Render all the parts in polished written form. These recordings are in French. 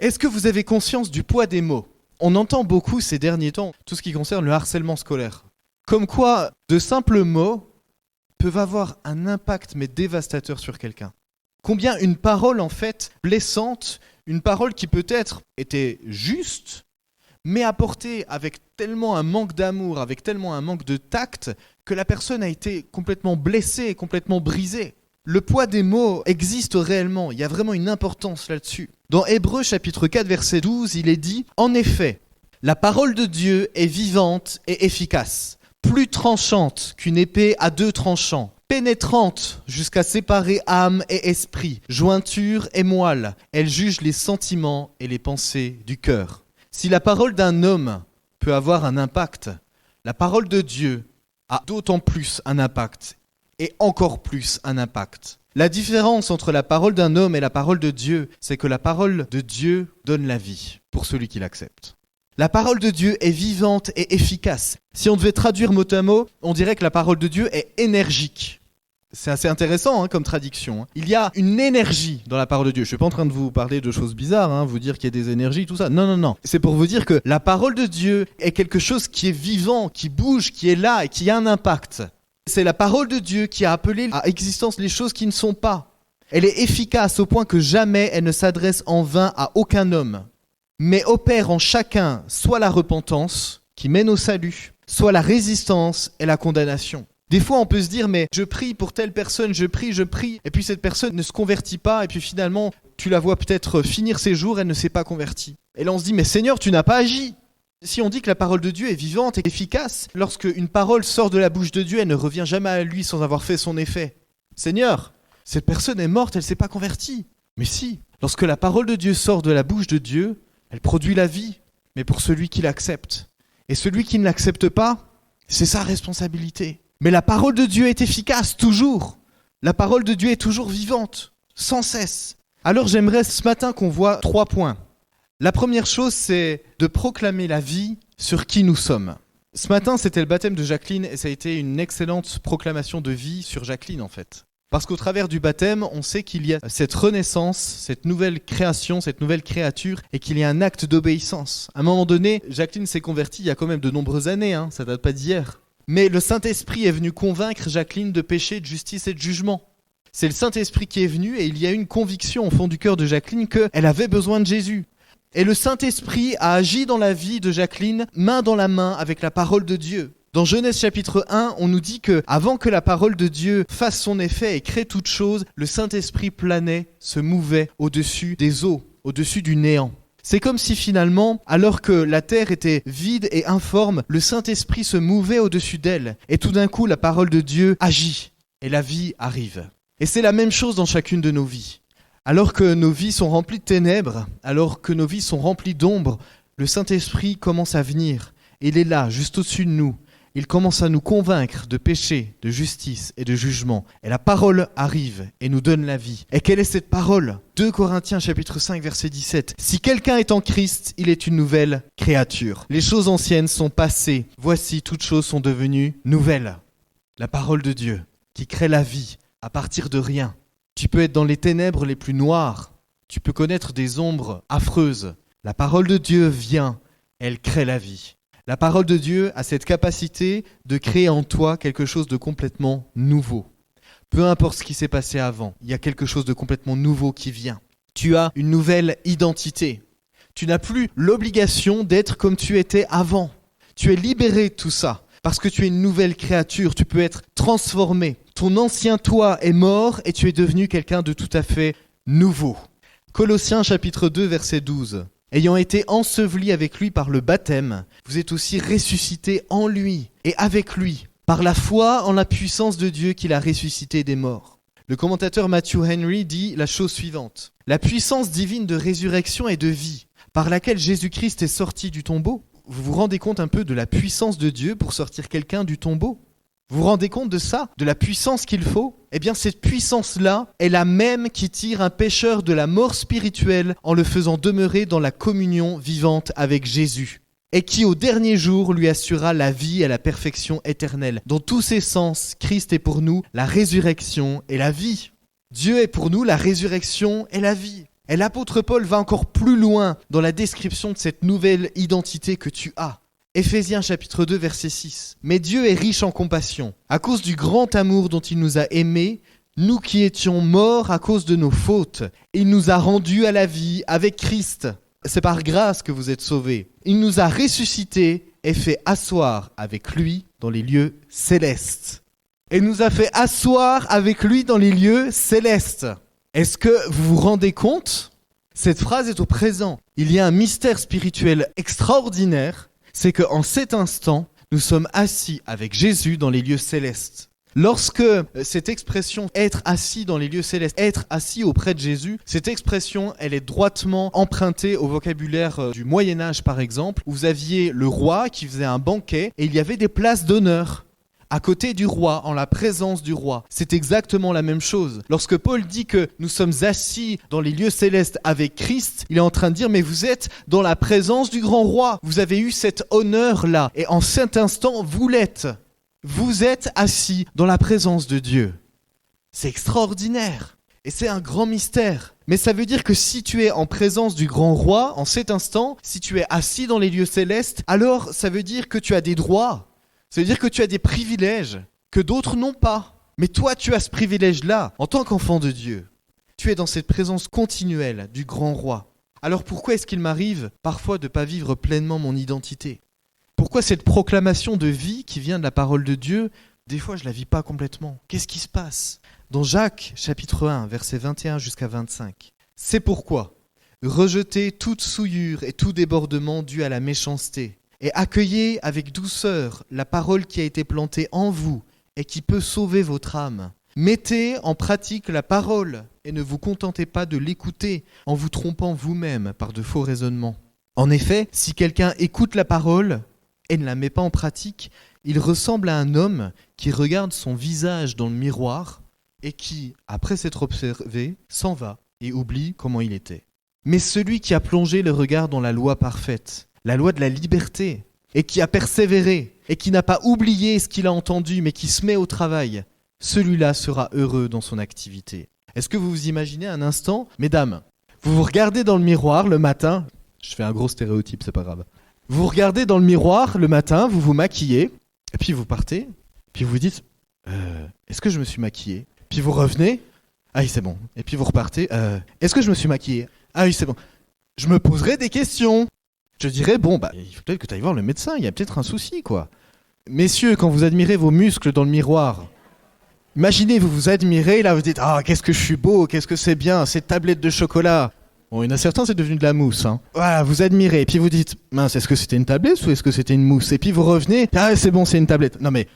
Est-ce que vous avez conscience du poids des mots ? On entend beaucoup ces derniers temps tout ce qui concerne le harcèlement scolaire. Comme quoi, de simples mots peuvent avoir un impact mais dévastateur sur quelqu'un. Combien une parole en fait blessante, une parole qui peut-être était juste, mais apportée avec tellement un manque d'amour, avec tellement un manque de tact, que la personne a été complètement blessée et complètement brisée. Le poids des mots existe réellement, il y a vraiment une importance là-dessus. Dans Hébreux chapitre 4 verset 12, il est dit « En effet, la parole de Dieu est vivante et efficace, plus tranchante qu'une épée à 2 tranchants, pénétrante jusqu'à séparer âme et esprit, jointure et moelle. Elle juge les sentiments et les pensées du cœur. » Si la parole d'un homme peut avoir un impact, la parole de Dieu a d'autant plus un impact et encore plus un impact. La différence entre la parole d'un homme et la parole de Dieu, c'est que la parole de Dieu donne la vie pour celui qui l'accepte. La parole de Dieu est vivante et efficace. Si on devait traduire mot à mot, on dirait que la parole de Dieu est énergique. C'est assez intéressant comme traduction. Il y a une énergie dans la parole de Dieu. Je ne suis pas en train de vous parler de choses bizarres, vous dire qu'il y a des énergies, tout ça. Non. C'est pour vous dire que la parole de Dieu est quelque chose qui est vivant, qui bouge, qui est là et qui a un impact. C'est la parole de Dieu qui a appelé à existence les choses qui ne sont pas. Elle est efficace au point que jamais elle ne s'adresse en vain à aucun homme, mais opère en chacun soit la repentance qui mène au salut, soit la résistance et la condamnation. Des fois, on peut se dire, mais je prie pour telle personne, je prie, et puis cette personne ne se convertit pas, et puis finalement, tu la vois peut-être finir ses jours, elle ne s'est pas convertie. Et là, on se dit, mais Seigneur, tu n'as pas agi. Si on dit que la parole de Dieu est vivante et efficace, lorsque une parole sort de la bouche de Dieu, elle ne revient jamais à lui sans avoir fait son effet. Seigneur, cette personne est morte, elle ne s'est pas convertie. Mais si, lorsque la parole de Dieu sort de la bouche de Dieu, elle produit la vie, mais pour celui qui l'accepte. Et celui qui ne l'accepte pas, c'est sa responsabilité. Mais la parole de Dieu est efficace, toujours. La parole de Dieu est toujours vivante, sans cesse. Alors j'aimerais ce matin qu'on voit 3 points. La première chose, c'est de proclamer la vie sur qui nous sommes. Ce matin, c'était le baptême de Jacqueline et ça a été une excellente proclamation de vie sur Jacqueline en fait. Parce qu'au travers du baptême, on sait qu'il y a cette renaissance, cette nouvelle création, cette nouvelle créature et qu'il y a un acte d'obéissance. À un moment donné, Jacqueline s'est convertie il y a quand même de nombreuses années, ça date pas d'hier. Mais le Saint-Esprit est venu convaincre Jacqueline de péché, de justice et de jugement. C'est le Saint-Esprit qui est venu et il y a eu une conviction au fond du cœur de Jacqueline qu'elle avait besoin de Jésus. Et le Saint-Esprit a agi dans la vie de Jacqueline, main dans la main avec la parole de Dieu. Dans Genèse chapitre 1, on nous dit que avant que la parole de Dieu fasse son effet et crée toute chose, le Saint-Esprit planait, se mouvait au-dessus des eaux, au-dessus du néant. C'est comme si finalement, alors que la terre était vide et informe, le Saint-Esprit se mouvait au-dessus d'elle. Et tout d'un coup, la parole de Dieu agit et la vie arrive. Et c'est la même chose dans chacune de nos vies. Alors que nos vies sont remplies de ténèbres, alors que nos vies sont remplies d'ombre, le Saint-Esprit commence à venir. Il est là, juste au-dessus de nous. Il commence à nous convaincre de péché, de justice et de jugement. Et la parole arrive et nous donne la vie. Et quelle est cette parole ? 2 Corinthiens chapitre 5 verset 17. « Si quelqu'un est en Christ, il est une nouvelle créature. Les choses anciennes sont passées. Voici, toutes choses sont devenues nouvelles. » La parole de Dieu qui crée la vie à partir de rien. Tu peux être dans les ténèbres les plus noires. Tu peux connaître des ombres affreuses. La parole de Dieu vient, elle crée la vie. La parole de Dieu a cette capacité de créer en toi quelque chose de complètement nouveau. Peu importe ce qui s'est passé avant, il y a quelque chose de complètement nouveau qui vient. Tu as une nouvelle identité. Tu n'as plus l'obligation d'être comme tu étais avant. Tu es libéré de tout ça parce que tu es une nouvelle créature. Tu peux être transformé. Ton ancien toi est mort et tu es devenu quelqu'un de tout à fait nouveau. Colossiens chapitre 2 verset 12. Ayant été ensevelis avec lui par le baptême, vous êtes aussi ressuscités en lui et avec lui, par la foi en la puissance de Dieu qu'il a ressuscité des morts. Le commentateur Matthew Henry dit la chose suivante. La puissance divine de résurrection et de vie, par laquelle Jésus-Christ est sorti du tombeau, vous vous rendez compte un peu de la puissance de Dieu pour sortir quelqu'un du tombeau ? Vous vous rendez compte de ça, de la puissance qu'il faut ? Eh bien, cette puissance-là est la même qui tire un pécheur de la mort spirituelle en le faisant demeurer dans la communion vivante avec Jésus. Et qui, au dernier jour, lui assurera la vie et la perfection éternelle. Dans tous ses sens, Christ est pour nous la résurrection et la vie. Dieu est pour nous la résurrection et la vie. Et l'apôtre Paul va encore plus loin dans la description de cette nouvelle identité que tu as. Éphésiens chapitre 2 verset 6. « Mais Dieu est riche en compassion, à cause du grand amour dont il nous a aimés, nous qui étions morts à cause de nos fautes. Il nous a rendus à la vie avec Christ. C'est par grâce que vous êtes sauvés. Il nous a ressuscités et fait asseoir avec lui dans les lieux célestes. » Et nous a fait asseoir avec lui dans les lieux célestes. Est-ce que vous vous rendez compte ? Cette phrase est au présent. Il y a un mystère spirituel extraordinaire, c'est qu'en cet instant, nous sommes assis avec Jésus dans les lieux célestes. Lorsque cette expression « être assis dans les lieux célestes »,« être assis auprès de Jésus », cette expression, elle est droitement empruntée au vocabulaire du Moyen-Âge par exemple, où vous aviez le roi qui faisait un banquet et il y avait des places d'honneur à côté du roi, en la présence du roi. C'est exactement la même chose. Lorsque Paul dit que nous sommes assis dans les lieux célestes avec Christ, il est en train de dire, mais vous êtes dans la présence du grand roi. Vous avez eu cet honneur-là. Et en cet instant, vous l'êtes. Vous êtes assis dans la présence de Dieu. C'est extraordinaire. Et c'est un grand mystère. Mais ça veut dire que si tu es en présence du grand roi, en cet instant, si tu es assis dans les lieux célestes, alors ça veut dire que tu as des droits. Ça veut dire que tu as des privilèges que d'autres n'ont pas. Mais toi, tu as ce privilège-là en tant qu'enfant de Dieu. Tu es dans cette présence continuelle du grand roi. Alors pourquoi est-ce qu'il m'arrive parfois de ne pas vivre pleinement mon identité ? Pourquoi cette proclamation de vie qui vient de la parole de Dieu, des fois je ne la vis pas complètement ? Qu'est-ce qui se passe ? Dans Jacques chapitre 1, versets 21 jusqu'à 25. C'est pourquoi rejetez toute souillure et tout débordement dû à la méchanceté. Et accueillez avec douceur la parole qui a été plantée en vous et qui peut sauver votre âme. Mettez en pratique la parole et ne vous contentez pas de l'écouter en vous trompant vous-même par de faux raisonnements. En effet, si quelqu'un écoute la parole et ne la met pas en pratique, il ressemble à un homme qui regarde son visage dans le miroir et qui, après s'être observé, s'en va et oublie comment il était. Mais celui qui a plongé le regard dans la loi parfaite, la loi de la liberté, et qui a persévéré, et qui n'a pas oublié ce qu'il a entendu, mais qui se met au travail, celui-là sera heureux dans son activité. Est-ce que vous vous imaginez un instant, mesdames, vous vous regardez dans le miroir le matin, je fais un gros stéréotype, c'est pas grave. Vous regardez dans le miroir le matin, vous vous maquillez, et puis vous partez, puis vous vous dites, est-ce que je me suis maquillé ? Puis vous revenez, ah oui c'est bon, et puis vous repartez, est-ce que je me suis maquillé ? Ah oui c'est bon. Je me poserai des questions. Je dirais, il faut peut-être que tu ailles voir le médecin, il y a peut-être un souci, quoi. Messieurs, quand vous admirez vos muscles dans le miroir, imaginez, vous vous admirez, là vous dites, ah, qu'est-ce que je suis beau, qu'est-ce que c'est bien, cette tablette de chocolat. Bon, il y en a certains, c'est devenu de la mousse, hein. Voilà, vous admirez, et puis vous dites, mince, est-ce que c'était une tablette ou est-ce que c'était une mousse ? Et puis vous revenez, ah, c'est bon, c'est une tablette. Non mais,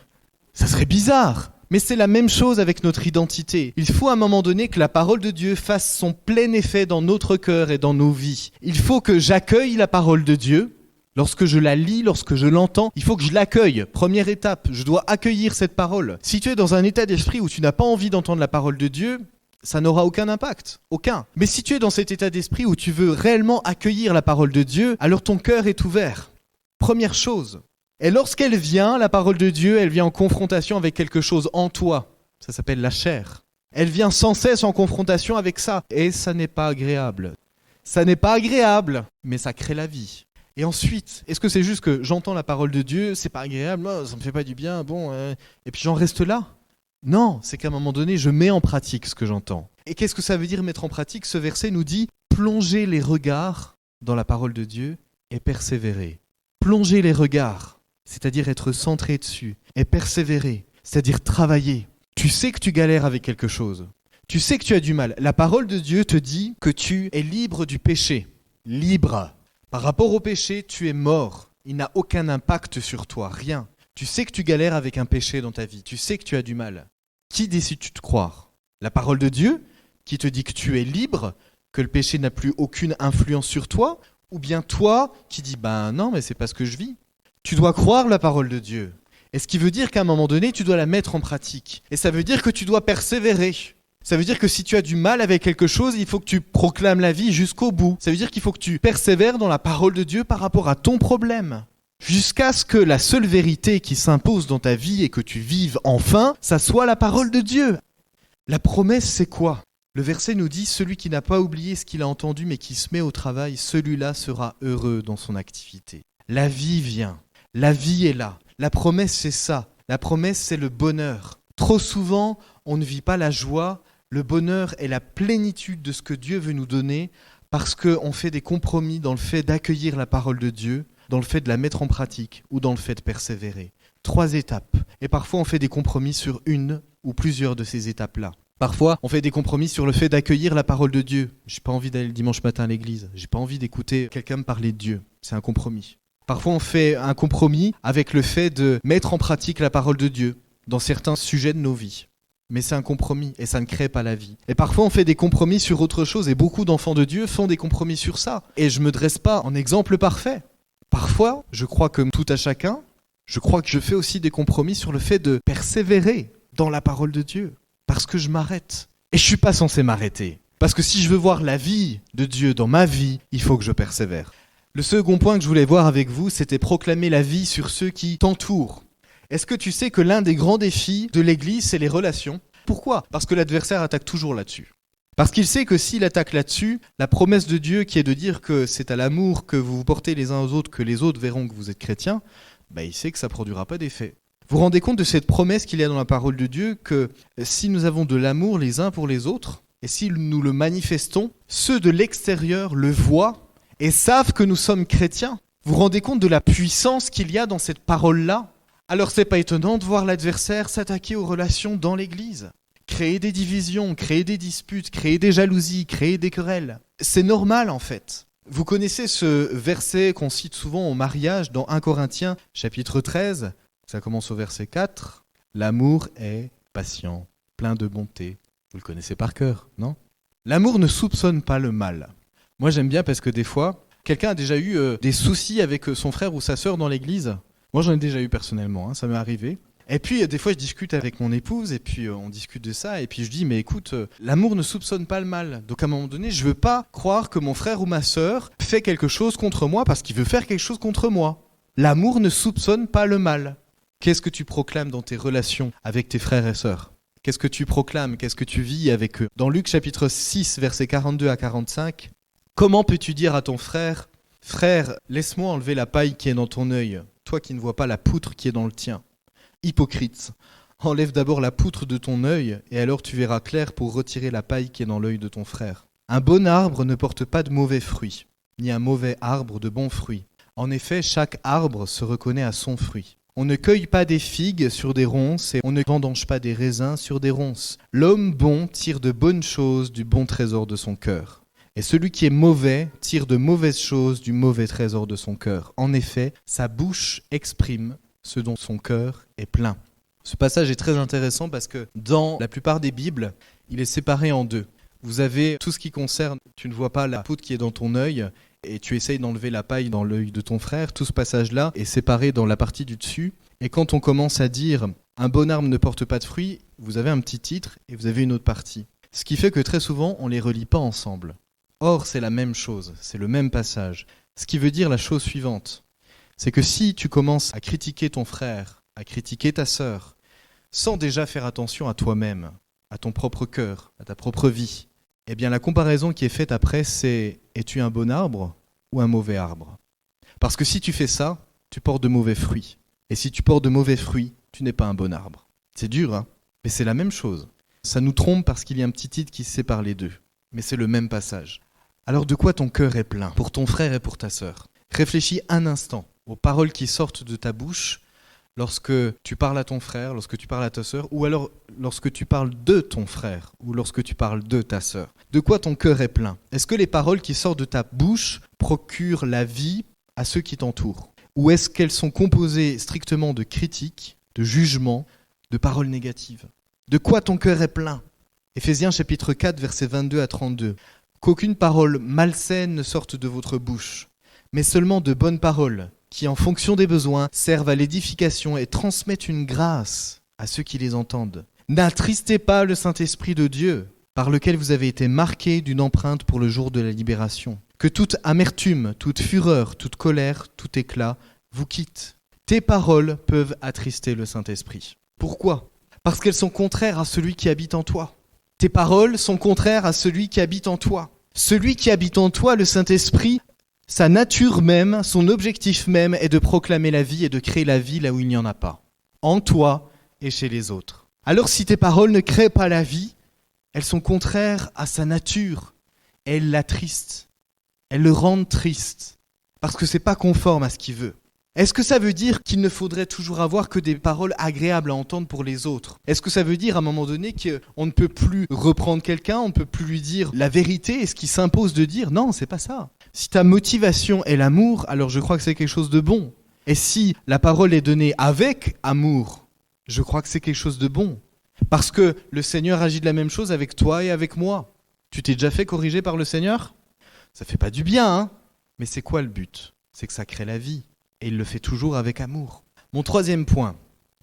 ça serait bizarre. Mais c'est la même chose avec notre identité. Il faut à un moment donné que la parole de Dieu fasse son plein effet dans notre cœur et dans nos vies. Il faut que j'accueille la parole de Dieu. Lorsque je la lis, lorsque je l'entends, il faut que je l'accueille. Première étape, je dois accueillir cette parole. Si tu es dans un état d'esprit où tu n'as pas envie d'entendre la parole de Dieu, ça n'aura aucun impact. Aucun. Mais si tu es dans cet état d'esprit où tu veux réellement accueillir la parole de Dieu, alors ton cœur est ouvert. Première chose. Et lorsqu'elle vient, la parole de Dieu, elle vient en confrontation avec quelque chose en toi. Ça s'appelle la chair. Elle vient sans cesse en confrontation avec ça. Et ça n'est pas agréable. Ça n'est pas agréable, mais ça crée la vie. Et ensuite, est-ce que c'est juste que j'entends la parole de Dieu, c'est pas agréable, oh, ça me fait pas du bien, et puis j'en reste là ? Non, c'est qu'à un moment donné, je mets en pratique ce que j'entends. Et qu'est-ce que ça veut dire mettre en pratique ? Ce verset nous dit « Plongez les regards dans la parole de Dieu et persévérer ». Plongez les regards, c'est-à-dire être centré dessus, et persévérer, c'est-à-dire travailler. Tu sais que tu galères avec quelque chose. Tu sais que tu as du mal. La parole de Dieu te dit que tu es libre du péché. Libre. Par rapport au péché, tu es mort. Il n'a aucun impact sur toi, rien. Tu sais que tu galères avec un péché dans ta vie. Tu sais que tu as du mal. Qui décides-tu de croire ? La parole de Dieu, qui te dit que tu es libre, que le péché n'a plus aucune influence sur toi ? Ou bien toi, qui dis, non, mais c'est pas ce que je vis. Tu dois croire la parole de Dieu. Et ce qui veut dire qu'à un moment donné, tu dois la mettre en pratique. Et ça veut dire que tu dois persévérer. Ça veut dire que si tu as du mal avec quelque chose, il faut que tu proclames la vie jusqu'au bout. Ça veut dire qu'il faut que tu persévères dans la parole de Dieu par rapport à ton problème. Jusqu'à ce que la seule vérité qui s'impose dans ta vie et que tu vives enfin, ça soit la parole de Dieu. La promesse, c'est quoi ? Le verset nous dit « Celui qui n'a pas oublié ce qu'il a entendu mais qui se met au travail, celui-là sera heureux dans son activité. » La vie vient, la vie est là. La promesse, c'est ça. La promesse, c'est le bonheur. Trop souvent, on ne vit pas la joie, le bonheur et la plénitude de ce que Dieu veut nous donner parce qu'on fait des compromis dans le fait d'accueillir la parole de Dieu, dans le fait de la mettre en pratique ou dans le fait de persévérer. 3 étapes. Et parfois, on fait des compromis sur une ou plusieurs de ces étapes-là. Parfois, on fait des compromis sur le fait d'accueillir la parole de Dieu. J'ai pas envie d'aller le dimanche matin à l'église. J'ai pas envie d'écouter quelqu'un me parler de Dieu. C'est un compromis. Parfois, on fait un compromis avec le fait de mettre en pratique la parole de Dieu dans certains sujets de nos vies. Mais c'est un compromis et ça ne crée pas la vie. Et parfois, on fait des compromis sur autre chose et beaucoup d'enfants de Dieu font des compromis sur ça. Et je me dresse pas en exemple parfait. Parfois, je crois que tout à chacun, je crois que je fais aussi des compromis sur le fait de persévérer dans la parole de Dieu. Parce que je m'arrête. Et je suis pas censé m'arrêter. Parce que si je veux voir la vie de Dieu dans ma vie, il faut que je persévère. Le second point que je voulais voir avec vous, c'était proclamer la vie sur ceux qui t'entourent. Est-ce que tu sais que l'un des grands défis de l'Église, c'est les relations ? Pourquoi ? Parce que l'adversaire attaque toujours là-dessus. Parce qu'il sait que s'il attaque là-dessus, la promesse de Dieu qui est de dire que c'est à l'amour que vous vous portez les uns aux autres que les autres verront que vous êtes chrétiens, il sait que ça ne produira pas d'effet. Vous vous rendez compte de cette promesse qu'il y a dans la parole de Dieu que si nous avons de l'amour les uns pour les autres, et si nous le manifestons, ceux de l'extérieur le voient et savent que nous sommes chrétiens. Vous vous rendez compte de la puissance qu'il y a dans cette parole-là ? Alors c'est pas étonnant de voir l'adversaire s'attaquer aux relations dans l'Église. Créer des divisions, créer des disputes, créer des jalousies, créer des querelles. C'est normal en fait. Vous connaissez ce verset qu'on cite souvent au mariage dans 1 Corinthiens chapitre 13 ? Ça commence au verset 4. L'amour est patient, plein de bonté. Vous le connaissez par cœur, non ? L'amour ne soupçonne pas le mal. Moi j'aime bien parce que des fois, quelqu'un a déjà eu des soucis avec son frère ou sa sœur dans l'église. Moi j'en ai déjà eu personnellement, ça m'est arrivé. Et puis des fois je discute avec mon épouse et puis on discute de ça et puis je dis mais écoute, l'amour ne soupçonne pas le mal. Donc à un moment donné, je veux pas croire que mon frère ou ma sœur fait quelque chose contre moi parce qu'il veut faire quelque chose contre moi. L'amour ne soupçonne pas le mal. Qu'est-ce que tu proclames dans tes relations avec tes frères et sœurs ? Qu'est-ce que tu proclames ? Qu'est-ce que tu vis avec eux ? Dans Luc chapitre 6, versets 42 à 45, comment peux-tu dire à ton frère « Frère, laisse-moi enlever la paille qui est dans ton œil, toi qui ne vois pas la poutre qui est dans le tien. » Hypocrite, enlève d'abord la poutre de ton œil et alors tu verras clair pour retirer la paille qui est dans l'œil de ton frère. Un bon arbre ne porte pas de mauvais fruits, ni un mauvais arbre de bons fruits. En effet, chaque arbre se reconnaît à son fruit. On ne cueille pas des figues sur des ronces et on ne vendange pas des raisins sur des ronces. L'homme bon tire de bonnes choses du bon trésor de son cœur. Et celui qui est mauvais tire de mauvaises choses du mauvais trésor de son cœur. En effet, sa bouche exprime ce dont son cœur est plein. Ce passage est très intéressant parce que dans la plupart des Bibles, il est séparé en deux. Vous avez tout ce qui concerne, tu ne vois pas la poutre qui est dans ton œil et tu essayes d'enlever la paille dans l'œil de ton frère. Tout ce passage-là est séparé dans la partie du dessus. Et quand on commence à dire « un bon arbre ne porte pas de fruits », vous avez un petit titre et vous avez une autre partie. Ce qui fait que très souvent, on ne les relie pas ensemble. Or, c'est la même chose, c'est le même passage. Ce qui veut dire la chose suivante, c'est que si tu commences à critiquer ton frère, à critiquer ta sœur, sans déjà faire attention à toi-même, à ton propre cœur, à ta propre vie, eh bien la comparaison qui est faite après, c'est « es-tu un bon arbre ou un mauvais arbre ?» Parce que si tu fais ça, tu portes de mauvais fruits. Et si tu portes de mauvais fruits, tu n'es pas un bon arbre. C'est dur, hein ? Mais c'est la même chose. Ça nous trompe parce qu'il y a un petit titre qui sépare les deux. Mais c'est le même passage. Alors de quoi ton cœur est plein, pour ton frère et pour ta sœur ? Réfléchis un instant aux paroles qui sortent de ta bouche lorsque tu parles à ton frère, lorsque tu parles à ta sœur, ou alors lorsque tu parles de ton frère, ou lorsque tu parles de ta sœur. De quoi ton cœur est plein ? Est-ce que les paroles qui sortent de ta bouche procurent la vie à ceux qui t'entourent ? Ou est-ce qu'elles sont composées strictement de critiques, de jugements, de paroles négatives ? De quoi ton cœur est plein ? Éphésiens chapitre 4, versets 22 à 32. Qu'aucune parole malsaine ne sorte de votre bouche, mais seulement de bonnes paroles, qui, en fonction des besoins, servent à l'édification et transmettent une grâce à ceux qui les entendent. N'attristez pas le Saint-Esprit de Dieu, par lequel vous avez été marqués d'une empreinte pour le jour de la libération. Que toute amertume, toute fureur, toute colère, tout éclat vous quitte. Tes paroles peuvent attrister le Saint-Esprit. Pourquoi ? Parce qu'elles sont contraires à celui qui habite en toi. Tes paroles sont contraires à celui qui habite en toi. Celui qui habite en toi, le Saint-Esprit, sa nature même, son objectif même est de proclamer la vie et de créer la vie là où il n'y en a pas. En toi et chez les autres. Alors si tes paroles ne créent pas la vie, elles sont contraires à sa nature. Elles l'attristent. Elles le rendent triste. Parce que c'est pas conforme à ce qu'il veut. Est-ce que ça veut dire qu'il ne faudrait toujours avoir que des paroles agréables à entendre pour les autres ? Est-ce que ça veut dire à un moment donné qu'on ne peut plus reprendre quelqu'un, on ne peut plus lui dire la vérité et ce qui s'impose de dire ? Non, c'est pas ça. Si ta motivation est l'amour, alors je crois que c'est quelque chose de bon. Et si la parole est donnée avec amour, je crois que c'est quelque chose de bon. Parce que le Seigneur agit de la même chose avec toi et avec moi. Tu t'es déjà fait corriger par le Seigneur ? Ça fait pas du bien, hein ? Mais c'est quoi le but ? C'est que ça crée la vie. Et il le fait toujours avec amour. Mon troisième point,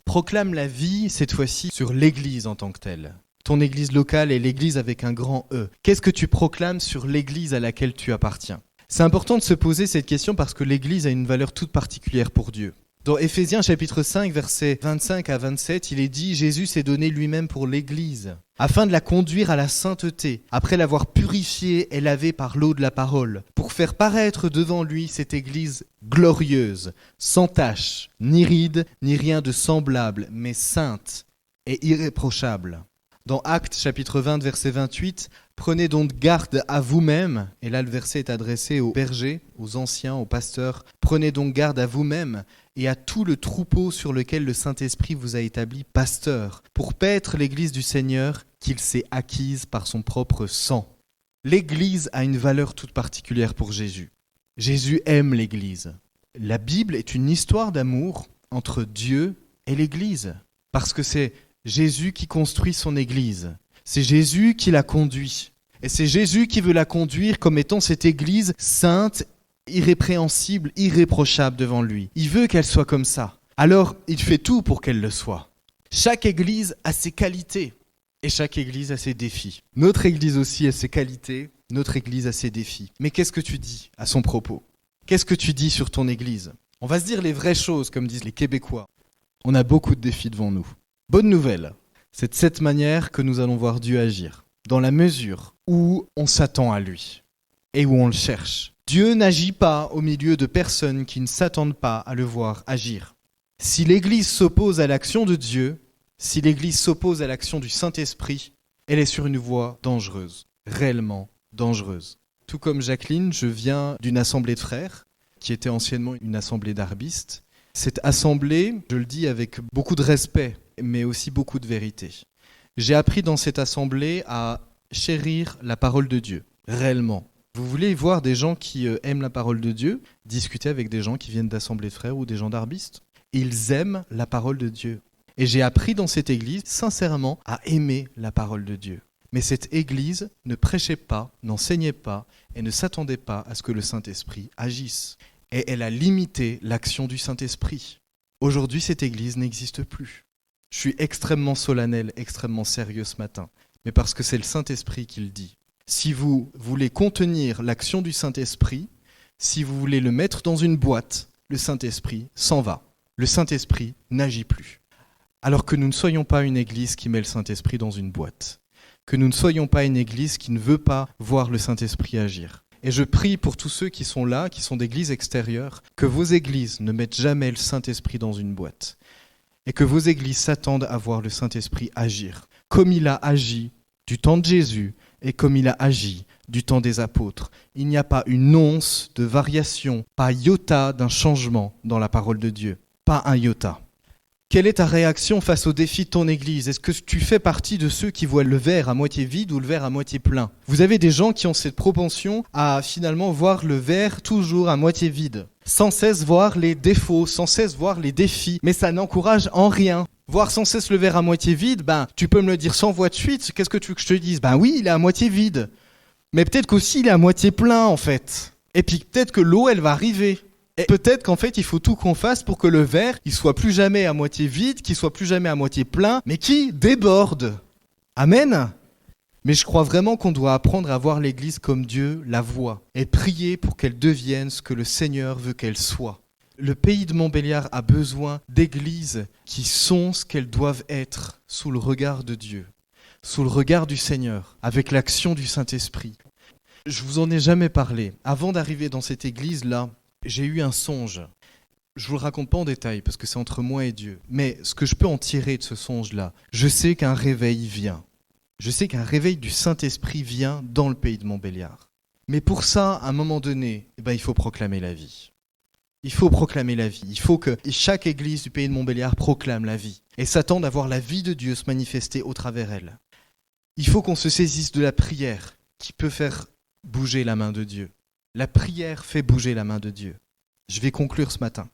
proclame la vie, cette fois-ci, sur l'Église en tant que telle. Ton Église locale et l'Église avec un grand E. Qu'est-ce que tu proclames sur l'Église à laquelle tu appartiens ? C'est important de se poser cette question parce que l'Église a une valeur toute particulière pour Dieu. Dans Éphésiens chapitre 5, versets 25 à 27, il est dit « Jésus s'est donné lui-même pour l'Église, afin de la conduire à la sainteté, après l'avoir purifiée et lavée par l'eau de la parole, pour faire paraître devant lui cette Église glorieuse, sans tache, ni ride, ni rien de semblable, mais sainte et irréprochable. » Dans Actes chapitre 20, verset 28, « Prenez donc garde à vous-même » et là le verset est adressé aux bergers, aux anciens, aux pasteurs. « Prenez donc garde à vous-même et à tout le troupeau sur lequel le Saint-Esprit vous a établi pasteur, pour paître l'Église du Seigneur qu'il s'est acquise par son propre sang. » L'Église a une valeur toute particulière pour Jésus. Jésus aime l'Église. La Bible est une histoire d'amour entre Dieu et l'Église, parce que c'est Jésus qui construit son Église. C'est Jésus qui la conduit. Et c'est Jésus qui veut la conduire comme étant cette Église sainte, irrépréhensible, irréprochable devant lui. Il veut qu'elle soit comme ça. Alors, il fait tout pour qu'elle le soit. Chaque Église a ses qualités et chaque Église a ses défis. Notre Église aussi a ses qualités, notre Église a ses défis. Mais qu'est-ce que tu dis à son propos ? Qu'est-ce que tu dis sur ton Église ? On va se dire les vraies choses, comme disent les Québécois. On a beaucoup de défis devant nous. Bonne nouvelle, c'est de cette manière que nous allons voir Dieu agir, dans la mesure où on s'attend à lui et où on le cherche. Dieu n'agit pas au milieu de personnes qui ne s'attendent pas à le voir agir. Si l'Église s'oppose à l'action de Dieu, si l'Église s'oppose à l'action du Saint-Esprit, elle est sur une voie dangereuse, réellement dangereuse. Tout comme Jacqueline, je viens d'une assemblée de frères, qui était anciennement une assemblée d'arbistes. Cette assemblée, je le dis avec beaucoup de respect, mais aussi beaucoup de vérité. J'ai appris dans cette assemblée à chérir la parole de Dieu, réellement. Vous voulez voir des gens qui aiment la parole de Dieu, discuter avec des gens qui viennent d'assemblées de frères ou des gens d'arbistes. Ils aiment la parole de Dieu. Et j'ai appris dans cette église, sincèrement, à aimer la parole de Dieu. Mais cette église ne prêchait pas, n'enseignait pas et ne s'attendait pas à ce que le Saint-Esprit agisse. Et elle a limité l'action du Saint-Esprit. Aujourd'hui, cette église n'existe plus. Je suis extrêmement solennel, extrêmement sérieux ce matin, mais parce que c'est le Saint-Esprit qui le dit. Si vous voulez contenir l'action du Saint-Esprit, si vous voulez le mettre dans une boîte, le Saint-Esprit s'en va. Le Saint-Esprit n'agit plus. Alors que nous ne soyons pas une église qui met le Saint-Esprit dans une boîte, que nous ne soyons pas une église qui ne veut pas voir le Saint-Esprit agir. Et je prie pour tous ceux qui sont là, qui sont d'églises extérieures, que vos églises ne mettent jamais le Saint-Esprit dans une boîte. Et que vos églises s'attendent à voir le Saint-Esprit agir, comme il a agi du temps de Jésus et comme il a agi du temps des apôtres. Il n'y a pas une once de variation, pas iota d'un changement dans la parole de Dieu, pas un iota. Quelle est ta réaction face aux défis de ton église ? Est-ce que tu fais partie de ceux qui voient le verre à moitié vide ou le verre à moitié plein ? Vous avez des gens qui ont cette propension à finalement voir le verre toujours à moitié vide, sans cesse voir les défauts, sans cesse voir les défis, mais ça n'encourage en rien. Voir sans cesse le verre à moitié vide, tu peux me le dire 100 fois de suite, qu'est-ce que tu veux que je te dise ? Oui, il est à moitié vide, mais peut-être qu'aussi il est à moitié plein en fait. Et puis peut-être que l'eau, elle va arriver. Et peut-être qu'en fait, il faut tout qu'on fasse pour que le verre, il soit plus jamais à moitié vide, qu'il soit plus jamais à moitié plein, mais qui déborde. Amen. Mais je crois vraiment qu'on doit apprendre à voir l'Église comme Dieu la voit et prier pour qu'elle devienne ce que le Seigneur veut qu'elle soit. Le pays de Montbéliard a besoin d'églises qui sont ce qu'elles doivent être sous le regard de Dieu. sous le regard du Seigneur, avec l'action du Saint-Esprit. Je vous en ai jamais parlé. Avant d'arriver dans cette église-là, j'ai eu un songe. Je vous le raconte pas en détail parce que c'est entre moi et Dieu. Mais ce que je peux en tirer de ce songe-là, je sais qu'un réveil vient. Je sais qu'un réveil du Saint-Esprit vient dans le pays de Montbéliard. Mais pour ça, à un moment donné, il faut proclamer la vie. Il faut proclamer la vie. Il faut que chaque église du pays de Montbéliard proclame la vie et s'attende à voir la vie de Dieu se manifester au travers elle. Il faut qu'on se saisisse de la prière qui peut faire bouger la main de Dieu. La prière fait bouger la main de Dieu. Je vais conclure ce matin.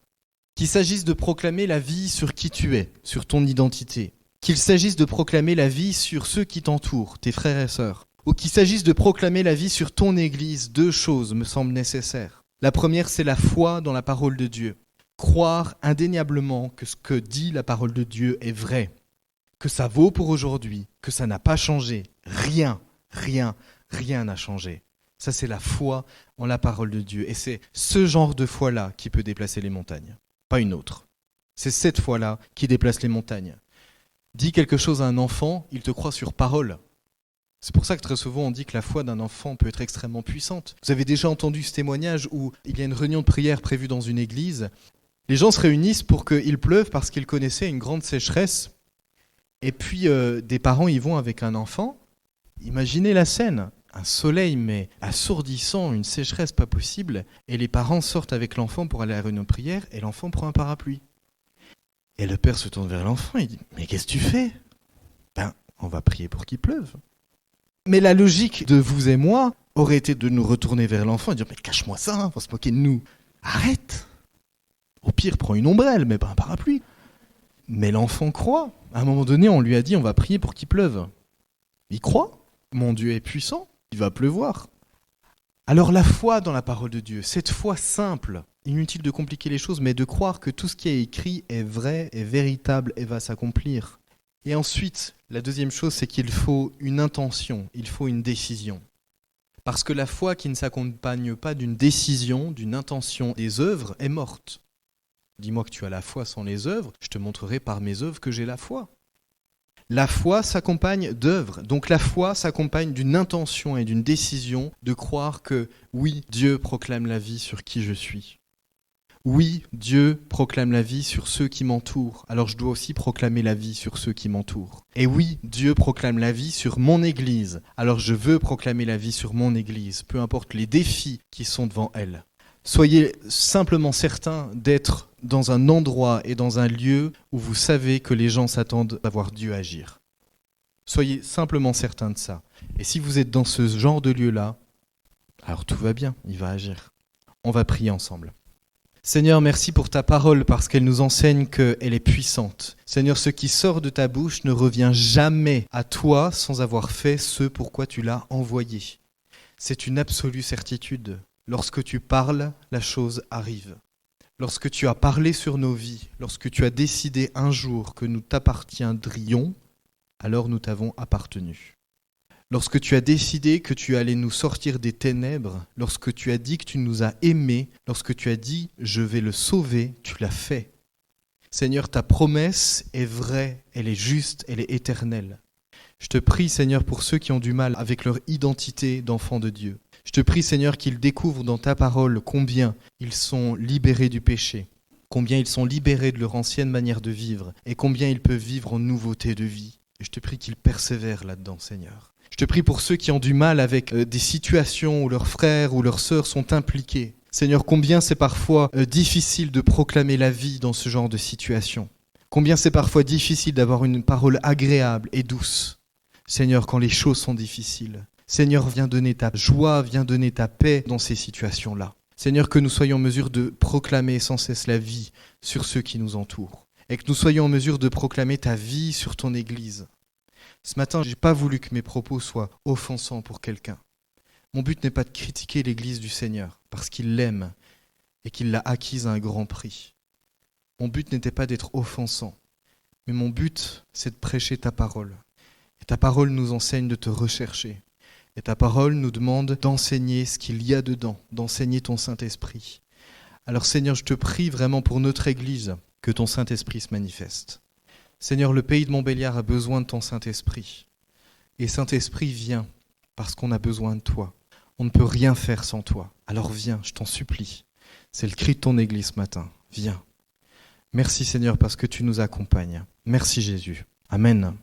Qu'il s'agisse de proclamer la vie sur qui tu es, sur ton identité. Qu'il s'agisse de proclamer la vie sur ceux qui t'entourent, tes frères et sœurs. Ou qu'il s'agisse de proclamer la vie sur ton église, 2 choses me semblent nécessaires. La première, c'est la foi dans la parole de Dieu. Croire indéniablement que ce que dit la parole de Dieu est vrai. Que ça vaut pour aujourd'hui, que ça n'a pas changé. Rien n'a changé. Ça, c'est la foi en la parole de Dieu. Et c'est ce genre de foi-là qui peut déplacer les montagnes. Pas une autre. C'est cette foi-là qui déplace les montagnes. Dis quelque chose à un enfant, il te croit sur parole. C'est pour ça que très souvent on dit que la foi d'un enfant peut être extrêmement puissante. Vous avez déjà entendu ce témoignage où il y a une réunion de prière prévue dans une église. Les gens se réunissent pour qu'il pleuve parce qu'ils connaissaient une grande sécheresse. Et puis des parents y vont avec un enfant. Imaginez la scène. Un soleil mais assourdissant, une sécheresse pas possible, et les parents sortent avec l'enfant pour aller à la réunion de prière, et l'enfant prend un parapluie. Et le père se tourne vers l'enfant et dit « Mais qu'est-ce que tu fais ?»« On va prier pour qu'il pleuve. » Mais la logique de vous et moi aurait été de nous retourner vers l'enfant et dire « Mais cache-moi ça, on va se moquer de nous. Arrête. Au pire, prends une ombrelle, mais pas un parapluie. » Mais l'enfant croit. À un moment donné, on lui a dit « On va prier pour qu'il pleuve. » Il croit. Mon Dieu est puissant. Il va pleuvoir. Alors la foi dans la parole de Dieu, cette foi simple, inutile de compliquer les choses, mais de croire que tout ce qui est écrit est vrai, est véritable et va s'accomplir. Et ensuite, la deuxième chose, c'est qu'il faut une intention, il faut une décision. Parce que la foi qui ne s'accompagne pas d'une décision, d'une intention des œuvres, est morte. Dis-moi que tu as la foi sans les œuvres, je te montrerai par mes œuvres que j'ai la foi. La foi s'accompagne d'œuvres, donc la foi s'accompagne d'une intention et d'une décision de croire que oui, Dieu proclame la vie sur qui je suis. Oui, Dieu proclame la vie sur ceux qui m'entourent, alors je dois aussi proclamer la vie sur ceux qui m'entourent. Et oui, Dieu proclame la vie sur mon Église, alors je veux proclamer la vie sur mon Église, peu importe les défis qui sont devant elle. Soyez simplement certains d'être dans un endroit et dans un lieu où vous savez que les gens s'attendent à voir Dieu agir. Soyez simplement certains de ça. Et si vous êtes dans ce genre de lieu-là, alors tout va bien, il va agir. On va prier ensemble. Seigneur, merci pour ta parole parce qu'elle nous enseigne qu'elle est puissante. Seigneur, ce qui sort de ta bouche ne revient jamais à toi sans avoir fait ce pourquoi tu l'as envoyé. C'est une absolue certitude. Lorsque tu parles, la chose arrive. Lorsque tu as parlé sur nos vies, lorsque tu as décidé un jour que nous t'appartiendrions, alors nous t'avons appartenu. Lorsque tu as décidé que tu allais nous sortir des ténèbres, lorsque tu as dit que tu nous as aimés, lorsque tu as dit « je vais le sauver », tu l'as fait. Seigneur, ta promesse est vraie, elle est juste, elle est éternelle. Je te prie, Seigneur, pour ceux qui ont du mal avec leur identité d'enfants de Dieu. Je te prie, Seigneur, qu'ils découvrent dans ta parole combien ils sont libérés du péché, combien ils sont libérés de leur ancienne manière de vivre et combien ils peuvent vivre en nouveauté de vie. Et je te prie qu'ils persévèrent là-dedans, Seigneur. Je te prie pour ceux qui ont du mal avec des situations où leurs frères ou leurs sœurs sont impliqués. Seigneur, combien c'est parfois difficile de proclamer la vie dans ce genre de situation. Combien c'est parfois difficile d'avoir une parole agréable et douce. Seigneur, quand les choses sont difficiles. Seigneur, viens donner ta joie, viens donner ta paix dans ces situations-là. Seigneur, que nous soyons en mesure de proclamer sans cesse la vie sur ceux qui nous entourent. Et que nous soyons en mesure de proclamer ta vie sur ton Église. Ce matin, je n'ai pas voulu que mes propos soient offensants pour quelqu'un. Mon but n'est pas de critiquer l'Église du Seigneur, parce qu'il l'aime et qu'il l'a acquise à un grand prix. Mon but n'était pas d'être offensant, mais mon but, c'est de prêcher ta parole. Et ta parole nous enseigne de te rechercher. Et ta parole nous demande d'enseigner ce qu'il y a dedans, d'enseigner ton Saint-Esprit. Alors Seigneur, je te prie vraiment pour notre Église, que ton Saint-Esprit se manifeste. Seigneur, le pays de Montbéliard a besoin de ton Saint-Esprit. Et Saint-Esprit, viens, parce qu'on a besoin de toi. On ne peut rien faire sans toi. Alors viens, je t'en supplie. C'est le cri de ton Église ce matin. Viens. Merci Seigneur parce que tu nous accompagnes. Merci Jésus. Amen.